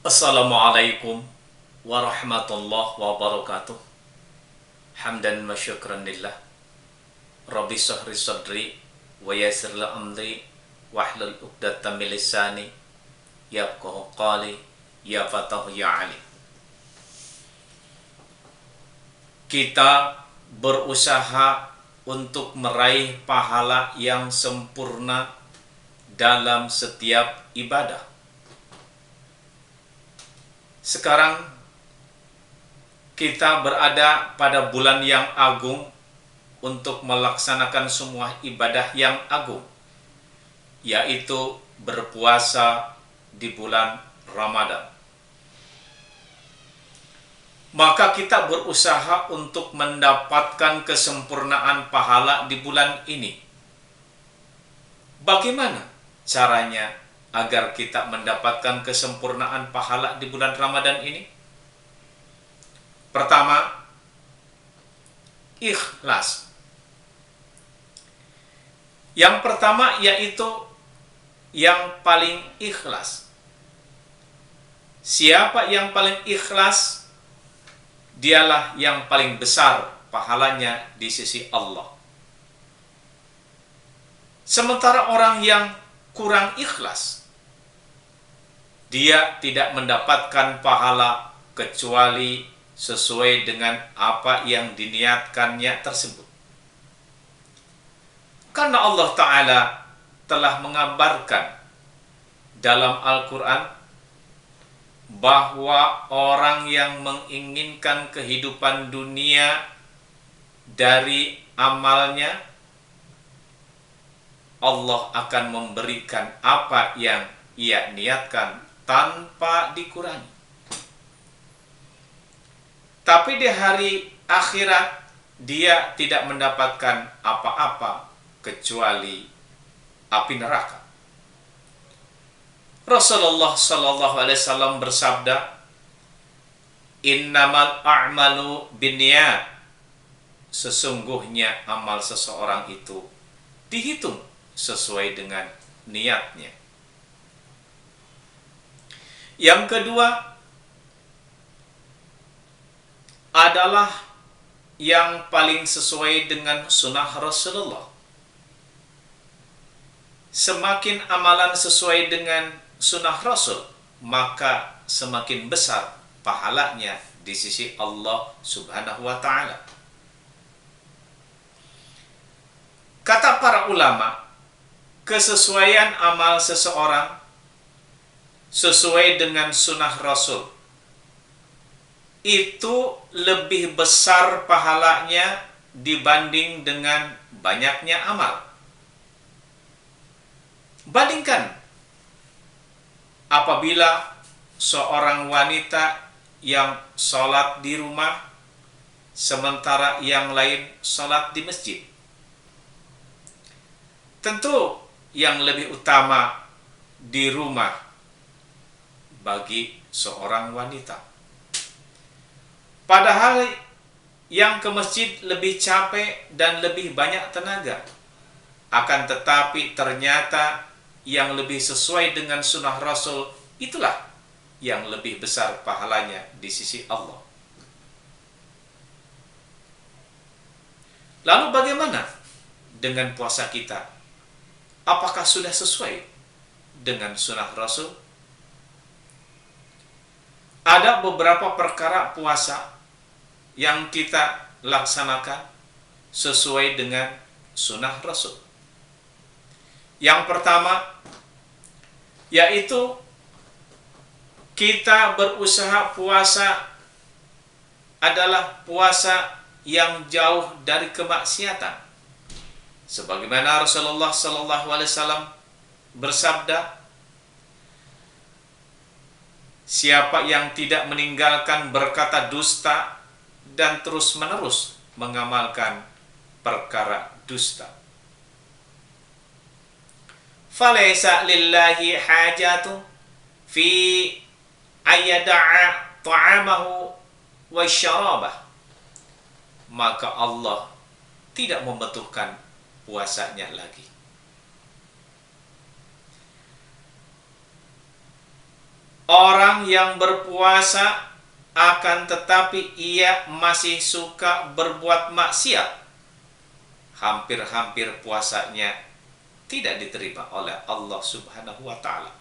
Assalamualaikum warahmatullahi wabarakatuh. Hamdan wa syukran lillah. Rabbi sahri sadri wa yassir li amri wahlul 'uqdatam min lisani yafqahu qali ya fatahu ya ali. Kita berusaha untuk meraih pahala yang sempurna dalam setiap ibadah. Sekarang kita berada pada bulan yang agung untuk melaksanakan semua ibadah yang agung, yaitu berpuasa di bulan Ramadan. Maka kita berusaha untuk mendapatkan kesempurnaan pahala di bulan ini. Bagaimana caranya agar kita mendapatkan kesempurnaan pahala di bulan Ramadan ini? Pertama, ikhlas. Yang pertama yaitu yang paling ikhlas. Siapa yang paling ikhlas, dialah yang paling besar pahalanya di sisi Allah. Sementara orang yang kurang ikhlas, dia tidak mendapatkan pahala kecuali sesuai dengan apa yang diniatkannya tersebut. Karena Allah Ta'ala telah mengabarkan dalam Al-Quran bahwa orang yang menginginkan kehidupan dunia dari amalnya, Allah akan memberikan apa yang ia niatkan tanpa dikurangi. Tapi di hari akhirat dia tidak mendapatkan apa-apa kecuali api neraka. Rasulullah sallallahu alaihi wasallam bersabda, "Innamal a'malu binniyat." Sesungguhnya amal seseorang itu dihitung sesuai dengan niatnya. Yang kedua adalah yang paling sesuai dengan sunnah Rasulullah. Semakin amalan sesuai dengan sunnah Rasul, maka semakin besar pahalanya di sisi Allah Subhanahu wa Ta'ala. Kata para ulama, kesesuaian amal seseorang sesuai dengan sunnah Rasul itu lebih besar pahalanya dibanding dengan banyaknya amal. Bandingkan apabila seorang wanita yang sholat di rumah sementara yang lain sholat di masjid. Tentu yang lebih utama di rumah bagi seorang wanita. Padahal yang ke masjid lebih capek dan lebih banyak tenaga. Akan tetapi ternyata yang lebih sesuai dengan sunnah Rasul itulah yang lebih besar pahalanya di sisi Allah. Lalu bagaimana dengan puasa kita? Apakah sudah sesuai dengan sunnah Rasul? Ada beberapa perkara puasa yang kita laksanakan sesuai dengan sunnah Rasul. Yang pertama yaitu kita berusaha puasa adalah puasa yang jauh dari kemaksiatan. Sebagaimana Rasulullah sallallahu alaihi wasallam bersabda, siapa yang tidak meninggalkan berkata dusta dan terus-menerus mengamalkan perkara dusta, falaysa lillahi hajatu fi ayyada'a ta'amahu wa syarabah. Maka Allah tidak membutuhkan puasanya lagi. orang yang berpuasa akan tetapi ia masih suka berbuat maksiat, hampir-hampir puasanya tidak diterima oleh Allah Subhanahu wa Ta'ala.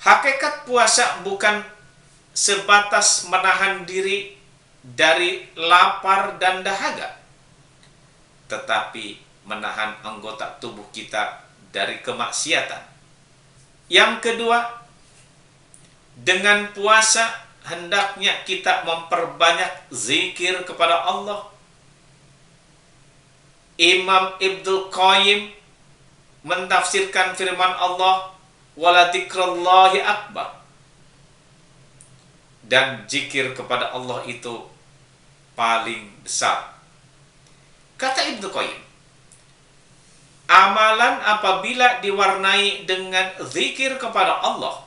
Hakikat puasa bukan sebatas menahan diri dari lapar dan dahaga, tetapi menahan anggota tubuh kita dari kemaksiatan. Yang kedua, dengan puasa hendaknya kita memperbanyak zikir kepada Allah. Imam Ibnul Qayyim mentafsirkan firman Allah, wala dzikrallahi akbar. Dan zikir kepada Allah itu paling besar. Kata Ibnul Qayyim, amalan apabila diwarnai dengan zikir kepada Allah,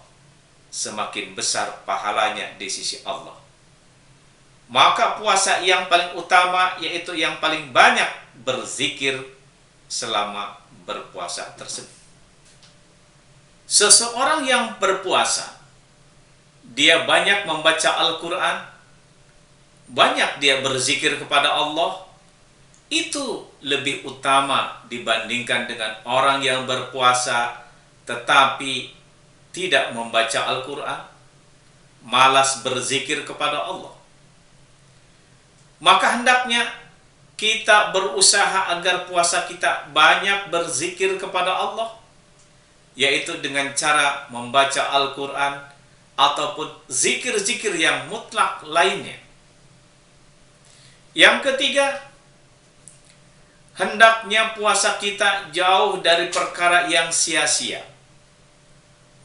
semakin besar pahalanya di sisi Allah. Maka puasa yang paling utama yaitu yang paling banyak berzikir selama berpuasa tersebut. Seseorang yang berpuasa, dia banyak membaca Al-Quran, banyak dia berzikir kepada Allah, itu lebih utama dibandingkan dengan orang yang berpuasa tetapi tidak membaca Al-Quran, malas berzikir kepada Allah. Maka hendaknya kita berusaha agar puasa kita banyak berzikir kepada Allah, yaitu dengan cara membaca Al-Quran ataupun zikir-zikir yang mutlak lainnya. Yang ketiga, hendaknya puasa kita jauh dari perkara yang sia-sia.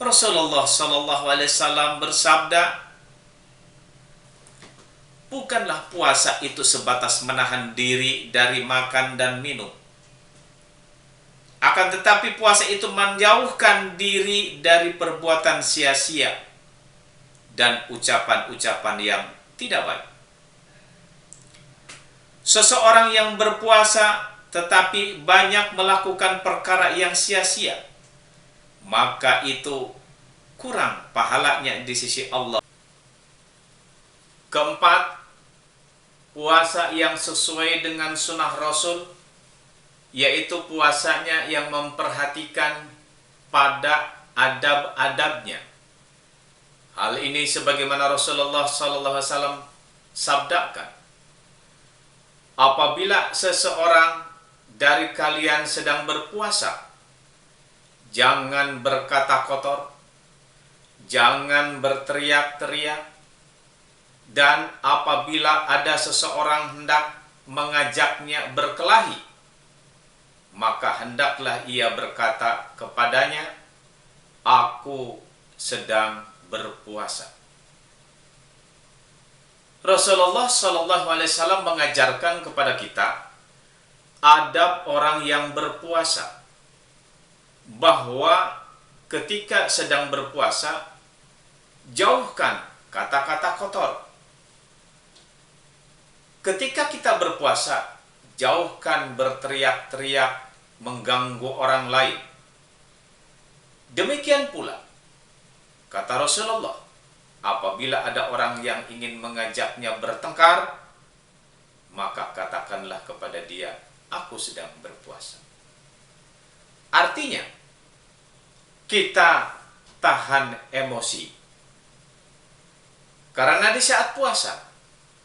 Rasulullah SAW bersabda, bukanlah puasa itu sebatas menahan diri dari makan dan minum. Akan tetapi puasa itu menjauhkan diri dari perbuatan sia-sia dan ucapan-ucapan yang tidak baik. Seseorang yang berpuasa tetapi banyak melakukan perkara yang sia-sia, maka itu kurang pahalanya di sisi Allah. Keempat, puasa yang sesuai dengan sunnah Rasul, yaitu puasanya yang memperhatikan pada adab-adabnya. Hal ini sebagaimana Rasulullah SAW sabdakan, apabila seseorang dari kalian sedang berpuasa, jangan berkata kotor, jangan berteriak-teriak, dan apabila ada seseorang hendak mengajaknya berkelahi, maka hendaklah ia berkata kepadanya, aku sedang berpuasa. Rasulullah SAW mengajarkan kepada kita adab orang yang berpuasa, bahwa ketika sedang berpuasa, jauhkan kata-kata kotor. Ketika kita berpuasa, jauhkan berteriak-teriak mengganggu orang lain. Demikian pula, kata Rasulullah, apabila ada orang yang ingin mengajaknya bertengkar, maka katakanlah kepada dia, aku sedang berpuasa. Artinya, kita tahan emosi. Karena di saat puasa,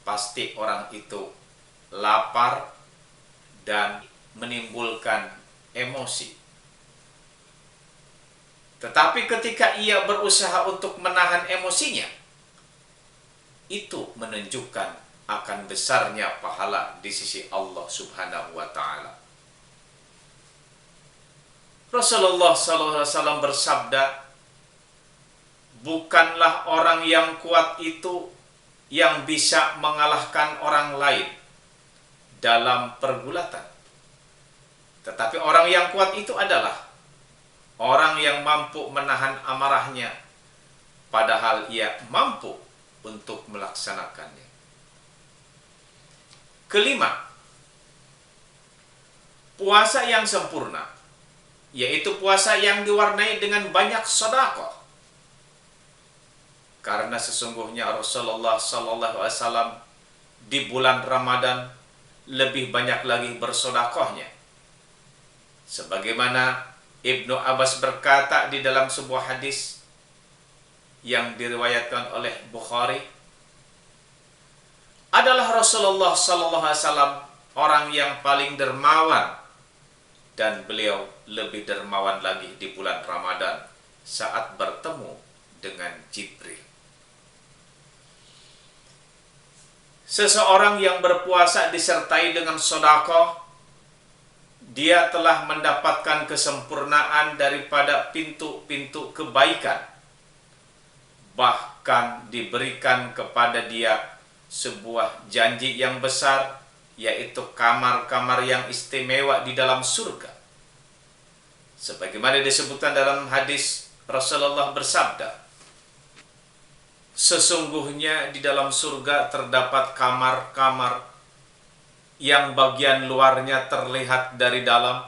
pasti orang itu lapar dan menimbulkan emosi. Tetapi ketika ia berusaha untuk menahan emosinya, itu menunjukkan akan besarnya pahala di sisi Allah Subhanahu wa Ta'ala. Rasulullah SAW bersabda, bukanlah orang yang kuat itu yang bisa mengalahkan orang lain dalam pergulatan, tetapi orang yang kuat itu adalah orang yang mampu menahan amarahnya, padahal ia mampu untuk melaksanakannya. Kelima, puasa yang sempurna, yaitu puasa yang diwarnai dengan banyak sedekah. Karena sesungguhnya Rasulullah sallallahu alaihi wasallam di bulan Ramadan lebih banyak lagi bersedekahnya. Sebagaimana Ibnu Abbas berkata di dalam sebuah hadis yang diriwayatkan oleh Bukhari, adalah Rasulullah sallallahu alaihi wasallam orang yang paling dermawan, dan beliau lebih dermawan lagi di bulan Ramadan saat bertemu dengan Jibril. Seseorang yang berpuasa disertai dengan sedekah, dia telah mendapatkan kesempurnaan daripada pintu-pintu kebaikan. Bahkan diberikan kepada dia sebuah janji yang besar, yaitu kamar-kamar yang istimewa di dalam surga. Sebagaimana disebutkan dalam hadis, Rasulullah bersabda, sesungguhnya di dalam surga terdapat kamar-kamar yang bagian luarnya terlihat dari dalam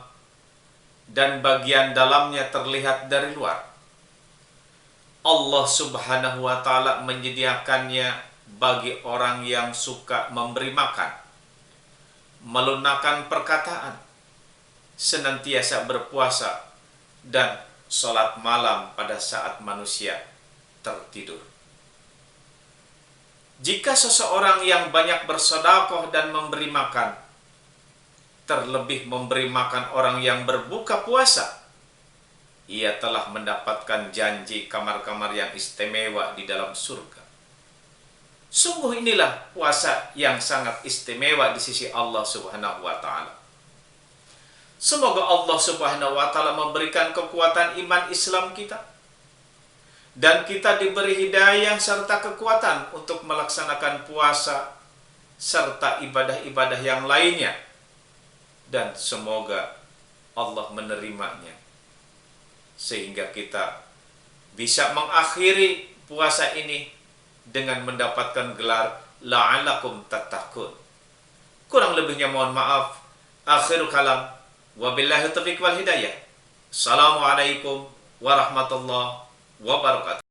dan bagian dalamnya terlihat dari luar. Allah Subhanahu wa ta'ala menyediakannya bagi orang yang suka memberi makan, melunakkan perkataan, senantiasa berpuasa, dan sholat malam pada saat manusia tertidur. Jika seseorang yang banyak bersedekah dan memberi makan, terlebih memberi makan orang yang berbuka puasa, ia telah mendapatkan janji kamar-kamar yang istimewa di dalam surga. Sungguh inilah puasa yang sangat istimewa di sisi Allah Subhanahu wa ta'ala. Semoga Allah Subhanahu wa ta'ala memberikan kekuatan iman Islam kita, dan kita diberi hidayah serta kekuatan untuk melaksanakan puasa serta ibadah-ibadah yang lainnya, dan semoga Allah menerimanya sehingga kita bisa mengakhiri puasa ini dengan mendapatkan gelar la'alakum tattaqun. Kurang lebihnya mohon maaf. Akhirul kalam, wabillahi taufiq wal hidayah. Assalamualaikum warahmatullahi wabarakatuh.